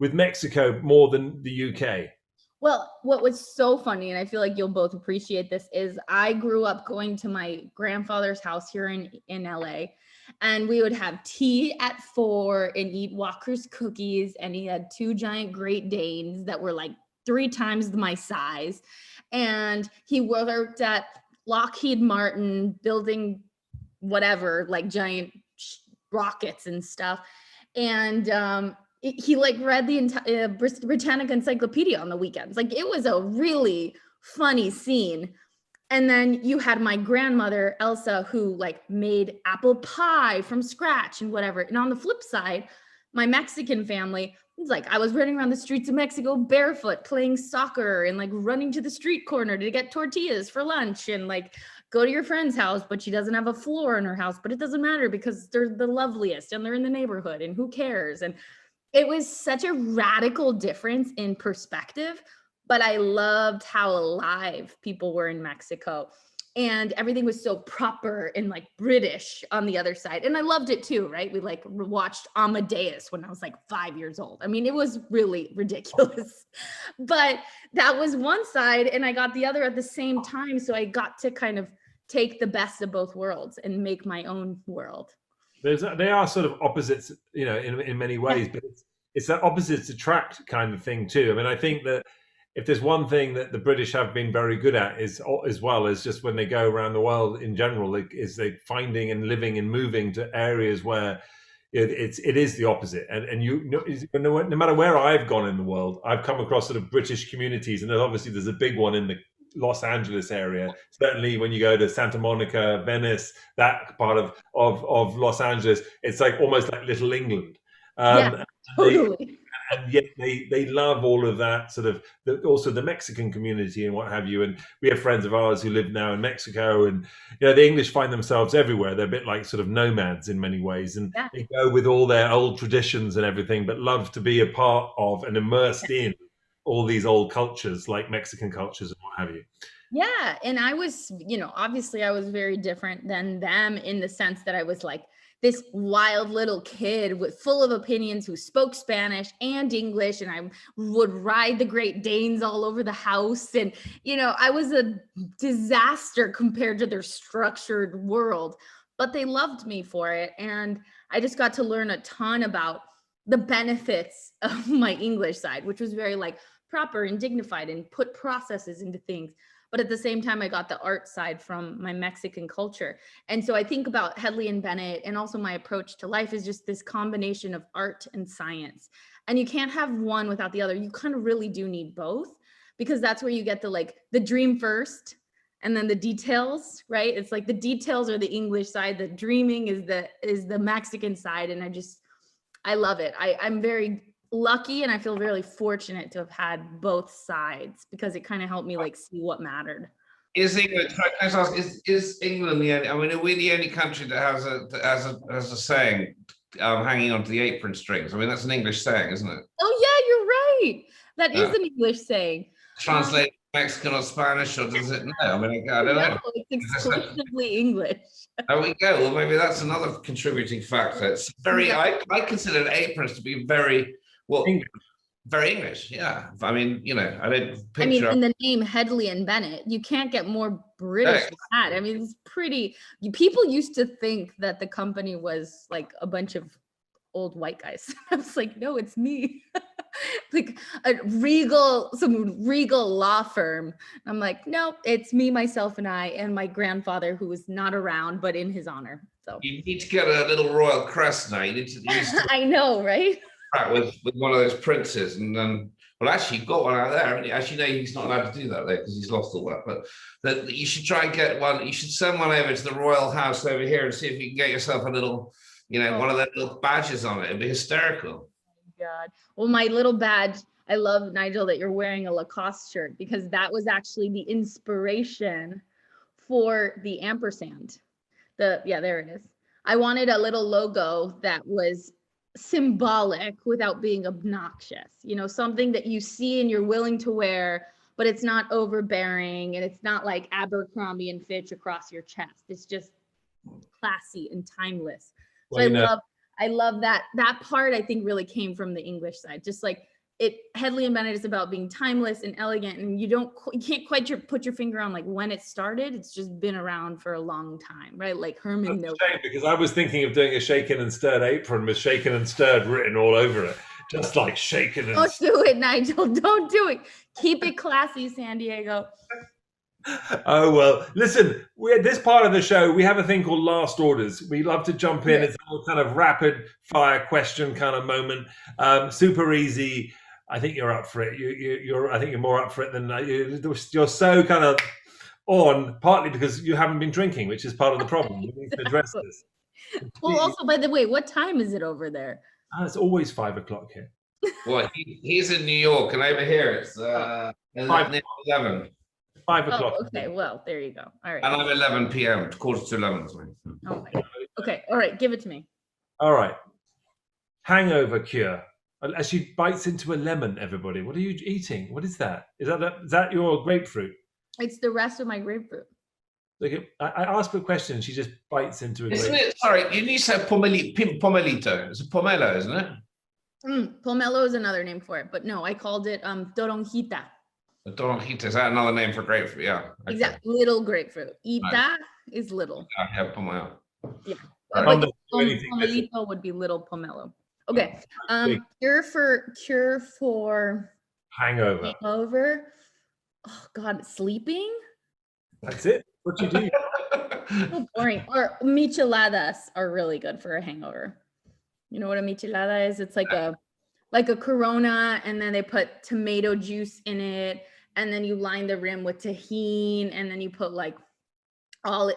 Speaker 2: with Mexico more than the UK.
Speaker 4: Well, what was so funny, and I feel like you'll both appreciate this, is I grew up going to my grandfather's house here in LA, and we would have tea at 4 and eat Walker's cookies, and he had 2 giant Great Danes that were like 3 times my size, and he worked at Lockheed Martin building whatever, like giant rockets and stuff, and he like read the entire Britannica Encyclopedia on the weekends. Like it was a really funny scene. And then you had my grandmother, Elsa, who like made apple pie from scratch and whatever. And on the flip side, my Mexican family, it's like I was running around the streets of Mexico barefoot, playing soccer and like running to the street corner to get tortillas for lunch and like go to your friend's house, but she doesn't have a floor in her house, but it doesn't matter because they're the loveliest and they're in the neighborhood and who cares? And it was such a radical difference in perspective, but I loved how alive people were in Mexico, and everything was so proper and like British on the other side. And I loved it too, right? We like watched Amadeus when I was like 5 years old. I mean, it was really ridiculous, but that was one side and I got the other at the same time. So I got to kind of take the best of both worlds and make my own world.
Speaker 2: They are sort of opposites, in many ways, but it's that opposites attract kind of thing too. I mean, I think that if there's one thing that the British have been very good at is, as well as just when they go around the world in general, is they finding and living and moving to areas where it is the opposite. And no matter where I've gone in the world, I've come across sort of British communities, and obviously there's a big one in the Los Angeles area. Certainly when you go to Santa Monica, Venice, that part of Los Angeles, it's like almost like Little England.
Speaker 4: Totally.
Speaker 2: And yet they love all of that sort of, also the Mexican community and what have you. And we have friends of ours who live now in Mexico, and the English find themselves everywhere. They're a bit like sort of nomads in many ways, and they go with all their old traditions and everything, but love to be a part of and immersed in all these old cultures, like Mexican cultures and what have you.
Speaker 4: Yeah. And I was, obviously I was very different than them in the sense that I was like this wild little kid full of opinions who spoke Spanish and English. And I would ride the Great Danes all over the house. And, I was a disaster compared to their structured world, but they loved me for it. And I just got to learn a ton about the benefits of my English side, which was very like proper and dignified and put processes into things. But at the same time, I got the art side from my Mexican culture. And so I think about Hedley and Bennett, and also my approach to life is just this combination of art and science. And you can't have one without the other. You kind of really do need both, because that's where you get the dream first and then the details, right? It's like the details are the English side, the dreaming is the Mexican side. And I love it. I'm very lucky, and I feel really fortunate to have had both sides, because it kind of helped me like see what mattered.
Speaker 3: Is England? Can I just ask? Is England the only? I mean, are we the only country that has a saying, hanging onto the apron strings? I mean, that's an English saying, isn't it?
Speaker 4: Oh yeah, you're right. That is an English saying.
Speaker 3: Translate Mexican or Spanish, or does it? No, I mean, I don't know.
Speaker 4: It's exclusively English.
Speaker 3: There we go. Well, maybe that's another contributing factor. It's very. I consider aprons to be very Well,
Speaker 2: English.
Speaker 3: very English, yeah. I mean, you know, I don't
Speaker 4: I mean,
Speaker 3: picture.
Speaker 4: in the name Headley and Bennett, you can't get more British than that. I mean, it's pretty. People used to think that the company was like a bunch of old white guys. I was like, no, it's me. Like some regal law firm. I'm like, no, it's me, myself, and I, and my grandfather, who was not around, but in his honor. So
Speaker 3: You need to get a little royal crest now. You need to
Speaker 4: I know, right?
Speaker 3: with one of those princes, and well, actually, you've got one out there. Haven't you? Actually, no, he's not allowed to do that there because he's lost all that. But that you should try and get one. You should send one over to the royal house over here and see if you can get yourself a little, you know, one of those little badges on it. It'd be hysterical.
Speaker 4: God. Well, my little badge, I love, Nigel, that you're wearing a Lacoste shirt, because that was actually the inspiration for the ampersand. Yeah, there it is. I wanted a little logo that was symbolic without being obnoxious, you know, something that you see and you're willing to wear, but it's not overbearing, and it's not like Abercrombie and Fitch across your chest. It's just classy and timeless. So I love that part. I think really came from the English side. Just like Headley and Bennett is about being timeless and elegant, and you can't quite put your finger on like when it started. It's just been around for a long time, right? Like Herman Miller.
Speaker 2: Because I was thinking of doing a shaken and stirred apron with shaken and stirred written all over it, just like shaken and.
Speaker 4: Don't do it, Nigel. Don't do it. Keep it classy, San Diego.
Speaker 2: Oh, well, listen, we're this part of the show, we have a thing called last orders. We love to jump in. It's a kind of rapid fire question kind of moment. Super easy. I think you're up for it. I think you're more up for it than you're so kind of on, partly because you haven't been drinking, which is part of the problem. We need to address this.
Speaker 4: Well, also, by the way, what time is it over there?
Speaker 2: It's always 5 o'clock here.
Speaker 3: Well, he's in New York, and over here it's 11.
Speaker 2: 5 o'clock.
Speaker 4: Oh, okay, well, there you go. All right.
Speaker 3: And I'm 11 p.m., quarter to 11.
Speaker 4: Oh my God. Okay, all right, give it to me.
Speaker 2: All right. Hangover cure. As she bites into a lemon, everybody. What are you eating? What is that? Is that your grapefruit?
Speaker 4: It's the rest of my grapefruit.
Speaker 2: Look, I asked her a question, and she just bites into a grapefruit.
Speaker 3: Isn't it? Sorry, you need to say pomelito. It's a pomelo, isn't it?
Speaker 4: Pomelo is another name for it, but no, I called it toronjita.
Speaker 3: Toronjita, is that another name for grapefruit? Yeah. Okay.
Speaker 4: Exactly, little grapefruit. Ita is little.
Speaker 3: Yeah, pomelo.
Speaker 4: Yeah.
Speaker 2: Right.
Speaker 4: Like pomelito would be little pomelo. Okay. Cure for
Speaker 2: hangover.
Speaker 4: Oh God, sleeping.
Speaker 2: That's it. What you do?
Speaker 4: So boring. Or micheladas are really good for a hangover. You know what a michelada is? It's like a Corona, and then they put tomato juice in it, and then you line the rim with tahini, and then you put like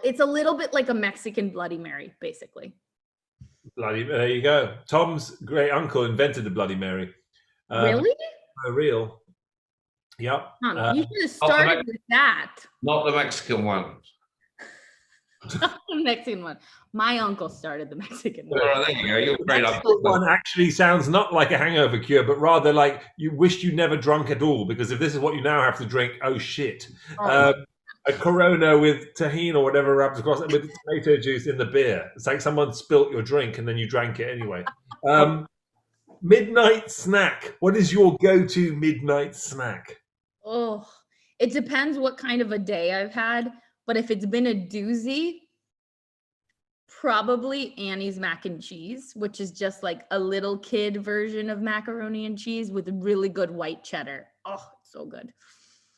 Speaker 4: it's a little bit like a Mexican Bloody Mary, basically.
Speaker 2: There you go. Tom's great uncle invented the Bloody Mary.
Speaker 4: Really?
Speaker 2: For real. Yep.
Speaker 4: You should have started with that.
Speaker 3: Not the Mexican one.
Speaker 4: Not the Mexican one. My uncle started the Mexican one.
Speaker 3: Well, there you go. You're great.
Speaker 2: The one actually sounds not like a hangover cure, but rather like you wished you never drunk at all, because if this is what you now have to drink, oh shit. A Corona with tahini or whatever wrapped across it with tomato juice in the beer. It's like someone spilt your drink and then you drank it anyway. Midnight snack. What is your go-to midnight snack?
Speaker 4: Oh, it depends what kind of a day I've had. But if it's been a doozy, probably Annie's mac and cheese, which is just like a little kid version of macaroni and cheese with really good white cheddar. Oh, it's so good.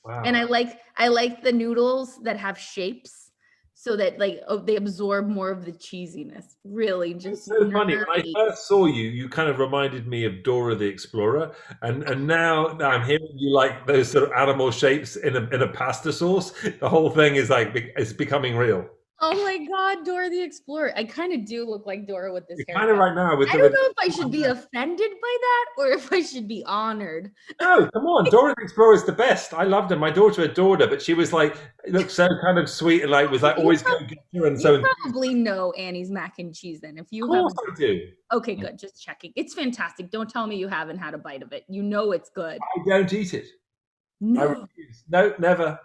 Speaker 4: Wow. And I like the noodles that have shapes, so that like they absorb more of the cheesiness. Really, just
Speaker 2: so funny. When I first saw you, you kind of reminded me of Dora the Explorer, and now I'm hearing you like those sort of animal shapes in a pasta sauce. The whole thing is like it's becoming real.
Speaker 4: Oh my God, Dora the Explorer. I kind of do look like Dora with this hair.
Speaker 2: Kind of right now.
Speaker 4: I don't know if I should be offended by that or if I should be honored.
Speaker 2: No, come on. Dora the Explorer is the best. I loved her. My daughter adored her, but she was like, looked so kind of sweet and like was like always going to get her. And so
Speaker 4: you probably know Annie's mac and cheese then. If you
Speaker 2: of course I do.
Speaker 4: Okay, good. Just checking. It's fantastic. Don't tell me you haven't had a bite of it. You know it's good.
Speaker 2: I don't eat it.
Speaker 4: No.
Speaker 2: I refuse. No, never.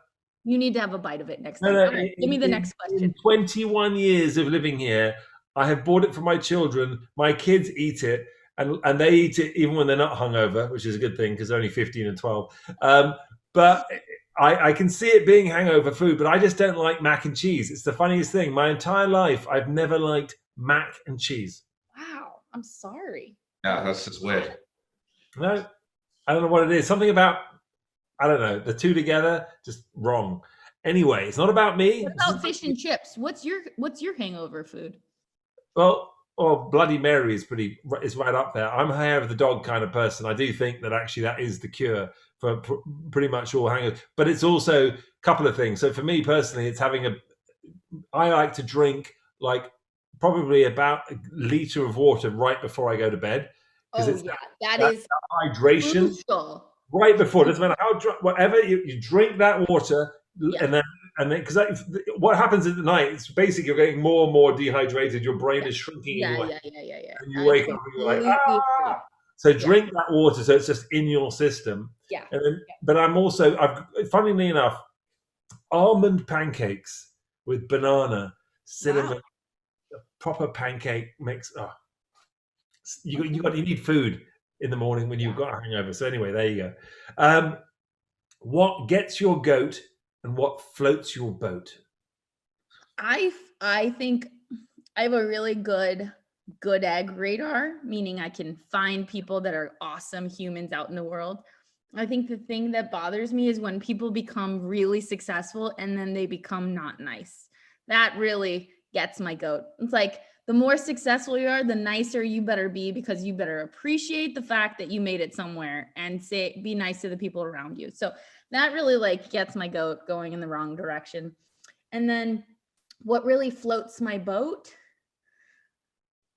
Speaker 4: You need to have a bite of it next time. Okay, give me the next question.
Speaker 2: In 21 years of living here, I have bought it for my children. My kids eat it, and they eat it even when they're not hungover, which is a good thing because they're only 15 and 12. But I can see it being hangover food, but I just don't like mac and cheese. It's the funniest thing. My entire life, I've never liked mac and cheese.
Speaker 4: Wow, I'm sorry.
Speaker 3: Yeah, that's just weird.
Speaker 2: No, I don't know what it is. Something about, I don't know, the two together, just wrong. Anyway, it's not about me.
Speaker 4: What about fish and chips? What's your hangover food?
Speaker 2: Well, Bloody Mary is right up there. I'm a hair of the dog kind of person. I do think that actually that is the cure for pretty much all hangovers. But it's also a couple of things. So for me personally, it's I like to drink like probably about a liter of water right before I go to bed.
Speaker 4: Oh
Speaker 2: It's
Speaker 4: yeah, that is
Speaker 2: hydration
Speaker 4: crucial.
Speaker 2: right before. Doesn't matter how whatever you drink that water,
Speaker 4: Yeah.
Speaker 2: and then because what happens at the night, it's basically you're getting more and more dehydrated. Your brain is shrinking.
Speaker 4: Yeah.
Speaker 2: And you wake up and you're like,
Speaker 4: completely
Speaker 2: ah. So drink that water so it's just in your system.
Speaker 4: Yeah.
Speaker 2: And then, but funnily enough, almond pancakes with banana, cinnamon, proper pancake mix. Oh, you need food in the morning when you've got a hangover. So anyway, there you go. What gets your goat and what floats your boat?
Speaker 4: I think I have a really good egg radar, meaning I can find people that are awesome humans out in the world. I think the thing that bothers me is when people become really successful and then they become not nice. That really gets my goat. It's like the more successful you are, the nicer you better be, because you better appreciate the fact that you made it somewhere and be nice to the people around you. So that really like gets my goat going in the wrong direction. And then what really floats my boat?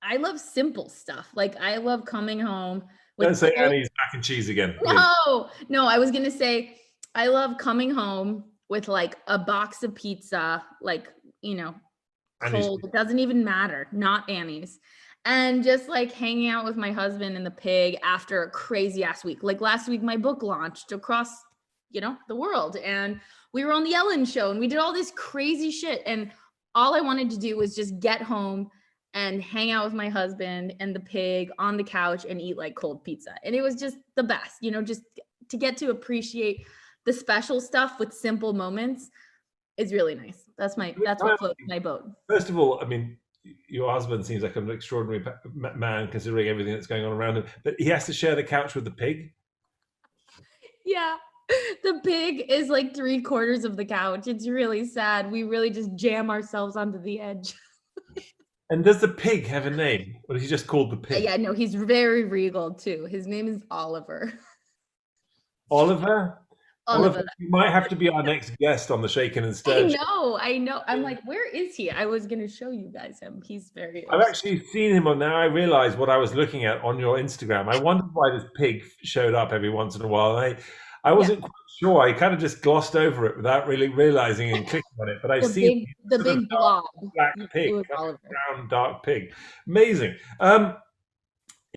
Speaker 4: I love simple stuff. Like I love coming home.
Speaker 2: Don't say Annie's mac and cheese again.
Speaker 4: No, I was going to say, I love coming home with like a box of pizza, like, cold. It doesn't even matter. Not Annie's. And just like hanging out with my husband and the pig after a crazy ass week. Like last week, my book launched across, the world. And we were on the Ellen show and we did all this crazy shit. And all I wanted to do was just get home and hang out with my husband and the pig on the couch and eat like cold pizza. And it was just the best, just to get to appreciate the special stuff with simple moments is really nice. That's what floats my boat.
Speaker 2: First of all, I mean, your husband seems like an extraordinary man considering everything that's going on around him, but he has to share the couch with the pig.
Speaker 4: Yeah. The pig is like 3/4 of the couch. It's really sad. We really just jam ourselves onto the edge.
Speaker 2: And does the pig have a name? Or is he just called the pig?
Speaker 4: Yeah, no, he's very regal too. His name is Oliver.
Speaker 2: Oliver? You might have to be our next guest on the Shaken and Stirred.
Speaker 4: I know. I'm like, where is he? I was going to show you guys him. He's very...
Speaker 2: I've actually seen him on, now I realize what I was looking at on your Instagram. I wondered why this pig showed up every once in a while. I wasn't quite sure. I kind of just glossed over it without really realizing and clicking on it. But I've seen
Speaker 4: the big blob.
Speaker 2: Black pig, brown, dark pig. Amazing. In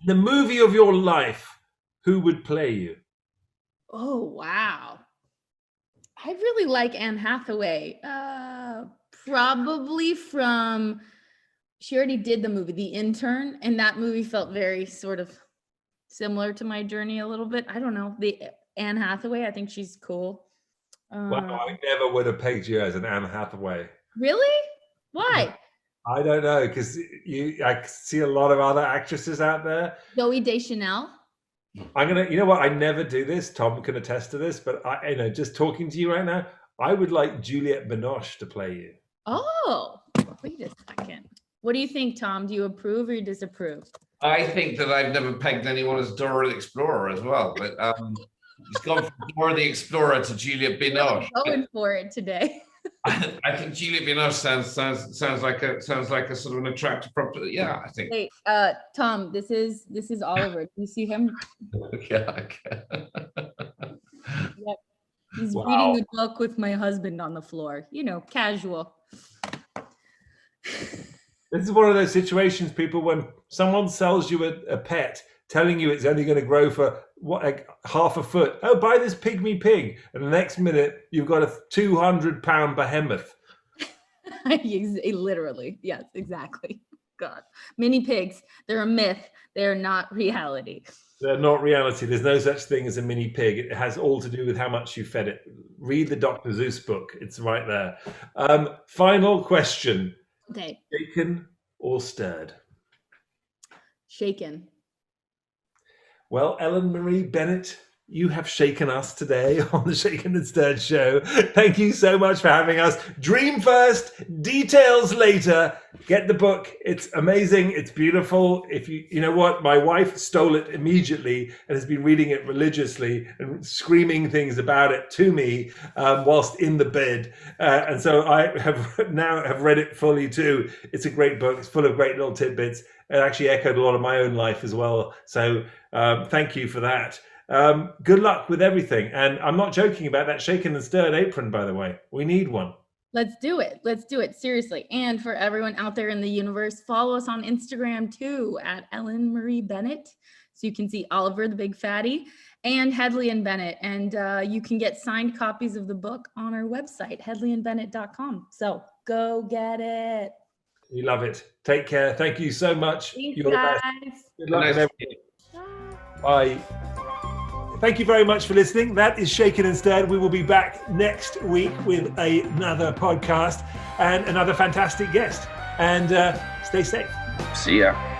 Speaker 2: the movie of your life, who would play you?
Speaker 4: Oh, wow. I really like Anne Hathaway. Probably she already did the movie, The Intern, and that movie felt very sort of similar to my journey a little bit. I don't know. Anne Hathaway, I think she's cool.
Speaker 2: Wow, I never would have pegged you as an Anne Hathaway.
Speaker 4: Really? Why?
Speaker 2: I don't know, because I see a lot of other actresses out there.
Speaker 4: Zooey Deschanel.
Speaker 2: You know what? I never do this. Tom can attest to this, but just talking to you right now, I would like Juliette Binoche to play you.
Speaker 4: Oh, wait a second. What do you think, Tom? Do you approve or you disapprove?
Speaker 3: I think that I've never pegged anyone as Dora the Explorer as well, but he's gone from Dora the Explorer to Juliette Binoche.
Speaker 4: I'm going for it today.
Speaker 3: I think Juliette Binoche sounds like a sort of an attractive property. Yeah, I think.
Speaker 4: Hey, Tom, this is Oliver. Do you see him?
Speaker 3: Yeah.
Speaker 4: Yep. He's reading a book with my husband on the floor. Casual.
Speaker 2: This is one of those situations, people, when someone sells you a pet, telling you it's only going to grow for like half a foot. Oh, buy this pygmy pig. And the next minute, you've got a 200-pound behemoth.
Speaker 4: Literally. Yes, exactly. God. Mini pigs, they're a myth. They're not reality.
Speaker 2: They're not reality. There's no such thing as a mini pig. It has all to do with how much you fed it. Read the Dr. Seuss book. It's right there. Final question.
Speaker 4: Okay.
Speaker 2: Shaken or stirred?
Speaker 4: Shaken.
Speaker 2: Well, Ellen Marie Bennett, you have shaken us today on the Shaken and Stirred show. Thank you so much for having us. Dream first, details later. Get the book. It's amazing. It's beautiful. If you know what, my wife stole it immediately and has been reading it religiously and screaming things about it to me whilst in the bed. And so I have read it fully too. It's a great book. It's full of great little tidbits. It actually echoed a lot of my own life as well. So thank you for that. Good luck with everything. And I'm not joking about that shaken and stirred apron, by the way. We need one.
Speaker 4: Let's do it. Let's do it. Seriously. And for everyone out there in the universe, follow us on Instagram too at Ellen Marie Bennett. So you can see Oliver the Big Fatty and Headley and Bennett. And you can get signed copies of the book on our website, headleyandbennett.com. So go get it.
Speaker 2: We love it. Take care. Thank you so much.
Speaker 4: Thanks,
Speaker 2: You're the best.
Speaker 4: guys.
Speaker 2: Good luck with
Speaker 3: Nice.
Speaker 2: everything. Bye. Thank you very much for listening. That is Shaken and Stirred. We will be back next week with another podcast and another fantastic guest. And stay safe.
Speaker 3: See ya.